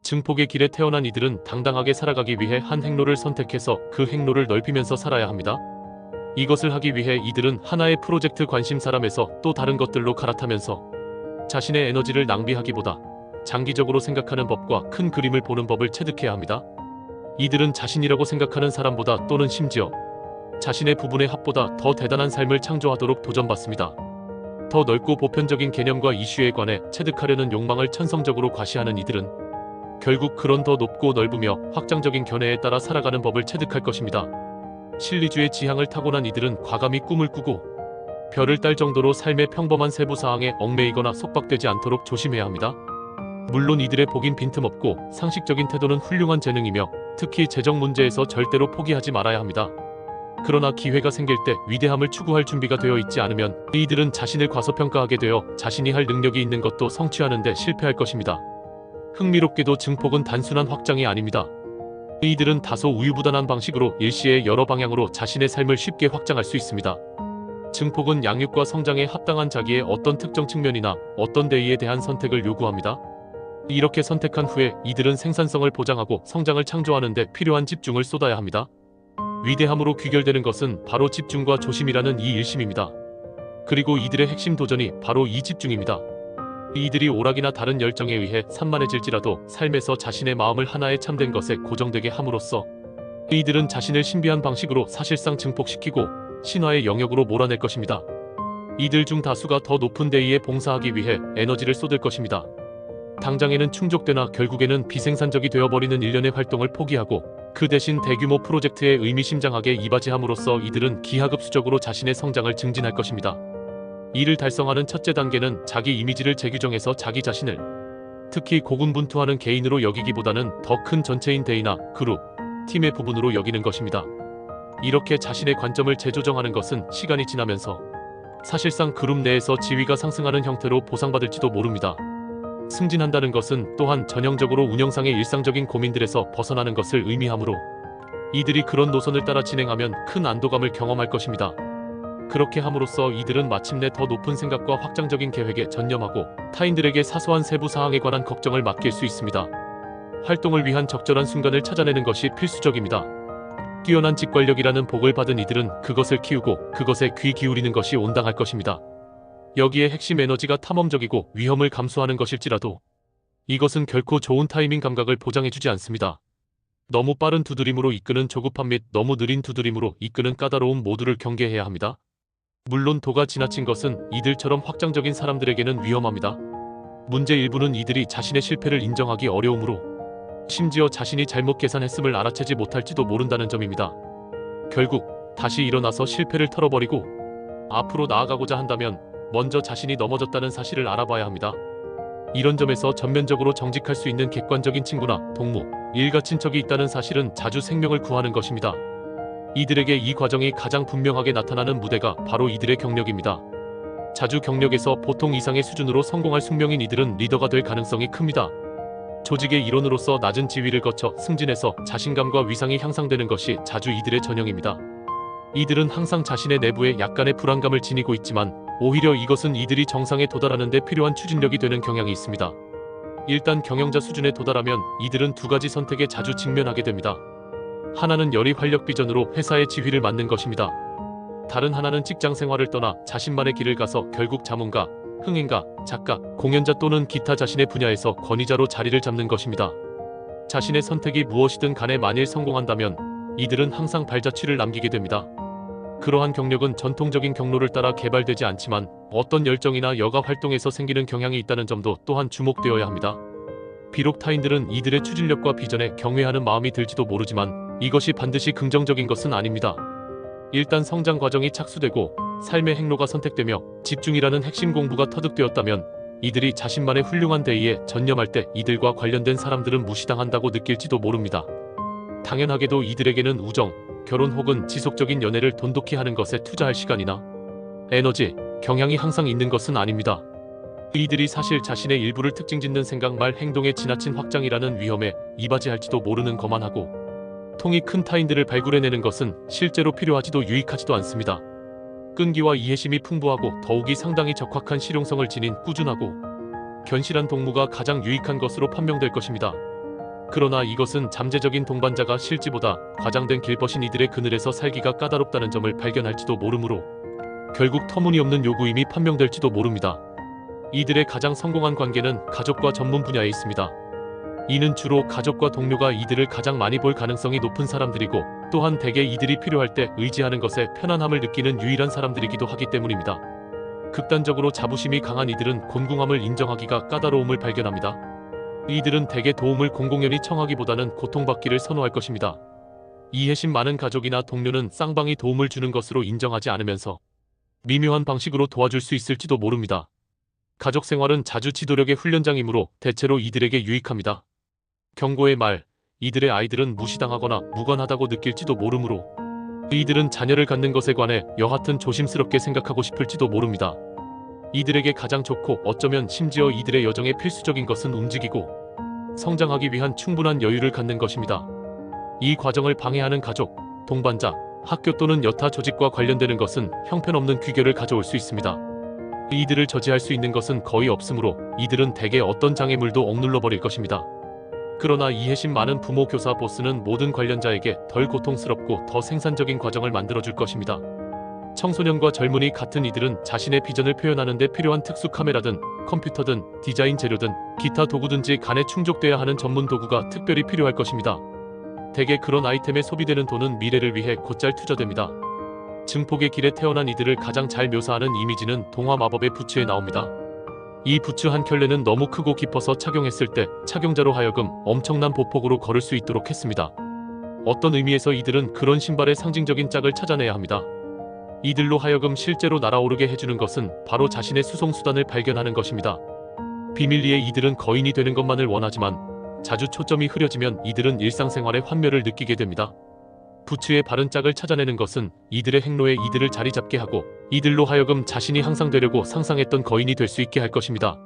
증폭의 길에 태어난 이들은 당당하게 살아가기 위해 한 행로를 선택해서 그 행로를 넓히면서 살아야 합니다. 이것을 하기 위해 이들은 하나의 프로젝트 관심사람에서 또 다른 것들로 갈아타면서 자신의 에너지를 낭비하기보다 장기적으로 생각하는 법과 큰 그림을 보는 법을 체득해야 합니다. 이들은 자신이라고 생각하는 사람보다 또는 심지어 자신의 부분의 합보다 더 대단한 삶을 창조하도록 도전받습니다. 더 넓고 보편적인 개념과 이슈에 관해 체득하려는 욕망을 천성적으로 과시하는 이들은 결국 그런 더 높고 넓으며 확장적인 견해에 따라 살아가는 법을 체득할 것입니다. 실리주의 지향을 타고난 이들은 과감히 꿈을 꾸고 별을 딸 정도로 삶의 평범한 세부 사항에 얽매이거나 속박되지 않도록 조심해야 합니다. 물론 이들의 복인 빈틈없고 상식적인 태도는 훌륭한 재능이며 특히 재정 문제에서 절대로 포기하지 말아야 합니다. 그러나 기회가 생길 때 위대함을 추구할 준비가 되어 있지 않으면 이들은 자신을 과소평가하게 되어 자신이 할 능력이 있는 것도 성취하는 데 실패할 것입니다. 흥미롭게도 증폭은 단순한 확장이 아닙니다. 이들은 다소 우유부단한 방식으로 일시에 여러 방향으로 자신의 삶을 쉽게 확장할 수 있습니다. 증폭은 양육과 성장에 합당한 자기의 어떤 특정 측면이나 어떤 대의에 대한 선택을 요구합니다. 이렇게 선택한 후에 이들은 생산성을 보장하고 성장을 창조하는 데 필요한 집중을 쏟아야 합니다. 위대함으로 귀결되는 것은 바로 집중과 조심이라는 이 일심입니다. 그리고 이들의 핵심 도전이 바로 이 집중입니다. 이들이 오락이나 다른 열정에 의해 산만해질지라도 삶에서 자신의 마음을 하나의 참된 것에 고정되게 함으로써 이들은 자신을 신비한 방식으로 사실상 증폭시키고 신화의 영역으로 몰아낼 것입니다. 이들 중 다수가 더 높은 대의에 봉사하기 위해 에너지를 쏟을 것입니다. 당장에는 충족되나 결국에는 비생산적이 되어버리는 일련의 활동을 포기하고 그 대신 대규모 프로젝트에 의미심장하게 이바지함으로써 이들은 기하급수적으로 자신의 성장을 증진할 것입니다. 이를 달성하는 첫째 단계는 자기 이미지를 재규정해서 자기 자신을 특히 고군분투하는 개인으로 여기기보다는 더 큰 전체인 대의나 그룹, 팀의 부분으로 여기는 것입니다. 이렇게 자신의 관점을 재조정하는 것은 시간이 지나면서 사실상 그룹 내에서 지위가 상승하는 형태로 보상받을지도 모릅니다. 승진한다는 것은 또한 전형적으로 운영상의 일상적인 고민들에서 벗어나는 것을 의미하므로 이들이 그런 노선을 따라 진행하면 큰 안도감을 경험할 것입니다. 그렇게 함으로써 이들은 마침내 더 높은 생각과 확장적인 계획에 전념하고 타인들에게 사소한 세부 사항에 관한 걱정을 맡길 수 있습니다. 활동을 위한 적절한 순간을 찾아내는 것이 필수적입니다. 뛰어난 직관력이라는 복을 받은 이들은 그것을 키우고 그것에 귀 기울이는 것이 온당할 것입니다. 여기에 핵심 에너지가 탐험적이고 위험을 감수하는 것일지라도 이것은 결코 좋은 타이밍 감각을 보장해주지 않습니다. 너무 빠른 두드림으로 이끄는 조급함 및 너무 느린 두드림으로 이끄는 까다로움 모두를 경계해야 합니다. 물론 도가 지나친 것은 이들처럼 확장적인 사람들에게는 위험합니다. 문제 일부는 이들이 자신의 실패를 인정하기 어려우므로 심지어 자신이 잘못 계산했음을 알아채지 못할지도 모른다는 점입니다. 결국 다시 일어나서 실패를 털어버리고 앞으로 나아가고자 한다면 먼저 자신이 넘어졌다는 사실을 알아봐야 합니다. 이런 점에서 전면적으로 정직할 수 있는 객관적인 친구나 동무, 일가 친척이 있다는 사실은 자주 생명을 구하는 것입니다. 이들에게 이 과정이 가장 분명하게 나타나는 무대가 바로 이들의 경력입니다. 자주 경력에서 보통 이상의 수준으로 성공할 숙명인 이들은 리더가 될 가능성이 큽니다. 조직의 일원으로서 낮은 지위를 거쳐 승진해서 자신감과 위상이 향상되는 것이 자주 이들의 전형입니다. 이들은 항상 자신의 내부에 약간의 불안감을 지니고 있지만 오히려 이것은 이들이 정상에 도달하는 데 필요한 추진력이 되는 경향이 있습니다. 일단 경영자 수준에 도달하면 이들은 두 가지 선택에 자주 직면하게 됩니다. 하나는 열의 활력 비전으로 회사의 지휘를 맡는 것입니다. 다른 하나는 직장 생활을 떠나 자신만의 길을 가서 결국 자문가, 흥행가, 작가, 공연자 또는 기타 자신의 분야에서 권위자로 자리를 잡는 것입니다. 자신의 선택이 무엇이든 간에 만일 성공한다면 이들은 항상 발자취를 남기게 됩니다. 그러한 경력은 전통적인 경로를 따라 개발되지 않지만 어떤 열정이나 여가 활동에서 생기는 경향이 있다는 점도 또한 주목되어야 합니다. 비록 타인들은 이들의 추진력과 비전에 경외하는 마음이 들지도 모르지만 이것이 반드시 긍정적인 것은 아닙니다. 일단 성장 과정이 착수되고 삶의 행로가 선택되며 집중이라는 핵심 공부가 터득되었다면 이들이 자신만의 훌륭한 대의에 전념할 때 이들과 관련된 사람들은 무시당한다고 느낄지도 모릅니다. 당연하게도 이들에게는 우정, 결혼 혹은 지속적인 연애를 돈독히 하는 것에 투자할 시간이나 에너지, 경향이 항상 있는 것은 아닙니다. 이들이 사실 자신의 일부를 특징짓는 생각 말 행동에 지나친 확장이라는 위험에 이바지할지도 모르는 거만 하고 통이 큰 타인들을 발굴해내는 것은 실제로 필요하지도 유익하지도 않습니다. 끈기와 이해심이 풍부하고 더욱이 상당히 적확한 실용성을 지닌 꾸준하고 견실한 동무가 가장 유익한 것으로 판명될 것입니다. 그러나 이것은 잠재적인 동반자가 실지보다 과장된 길벗인 이들의 그늘에서 살기가 까다롭다는 점을 발견할지도 모르므로 결국 터무니없는 요구임이 판명될지도 모릅니다. 이들의 가장 성공한 관계는 가족과 전문 분야에 있습니다. 이는 주로 가족과 동료가 이들을 가장 많이 볼 가능성이 높은 사람들이고, 또한 대개 이들이 필요할 때 의지하는 것에 편안함을 느끼는 유일한 사람들이기도 하기 때문입니다. 극단적으로 자부심이 강한 이들은 곤궁함을 인정하기가 까다로움을 발견합니다. 이들은 대개 도움을 공공연히 청하기보다는 고통받기를 선호할 것입니다. 이해심 많은 가족이나 동료는 쌍방이 도움을 주는 것으로 인정하지 않으면서 미묘한 방식으로 도와줄 수 있을지도 모릅니다. 가족 생활은 자주 지도력의 훈련장이므로 대체로 이들에게 유익합니다. 경고의 말, 이들의 아이들은 무시당하거나 무관하다고 느낄지도 모르므로 이들은 자녀를 갖는 것에 관해 여하튼 조심스럽게 생각하고 싶을지도 모릅니다. 이들에게 가장 좋고 어쩌면 심지어 이들의 여정에 필수적인 것은 움직이고 성장하기 위한 충분한 여유를 갖는 것입니다. 이 과정을 방해하는 가족, 동반자, 학교 또는 여타 조직과 관련되는 것은 형편없는 귀결을 가져올 수 있습니다. 이들을 저지할 수 있는 것은 거의 없으므로 이들은 대개 어떤 장애물도 억눌러 버릴 것입니다. 그러나 이해심 많은 부모, 교사, 보스는 모든 관련자에게 덜 고통스럽고 더 생산적인 과정을 만들어줄 것입니다. 청소년과 젊은이 같은 이들은 자신의 비전을 표현하는 데 필요한 특수 카메라든 컴퓨터든 디자인 재료든 기타 도구든지 간에 충족돼야 하는 전문 도구가 특별히 필요할 것입니다. 대개 그런 아이템에 소비되는 돈은 미래를 위해 곧잘 투자됩니다. 증폭의 길에 태어난 이들을 가장 잘 묘사하는 이미지는 동화 마법의 부츠에 나옵니다. 이 부츠 한 켤레는 너무 크고 깊어서 착용했을 때 착용자로 하여금 엄청난 보폭으로 걸을 수 있도록 했습니다. 어떤 의미에서 이들은 그런 신발의 상징적인 짝을 찾아내야 합니다. 이들로 하여금 실제로 날아오르게 해주는 것은 바로 자신의 수송수단을 발견하는 것입니다. 비밀리에 이들은 거인이 되는 것만을 원하지만 자주 초점이 흐려지면 이들은 일상생활의 환멸을 느끼게 됩니다. 부츠의 바른 짝을 찾아내는 것은 이들의 행로에 이들을 자리 잡게 하고 이들로 하여금 자신이 항상 되려고 상상했던 거인이 될 수 있게 할 것입니다.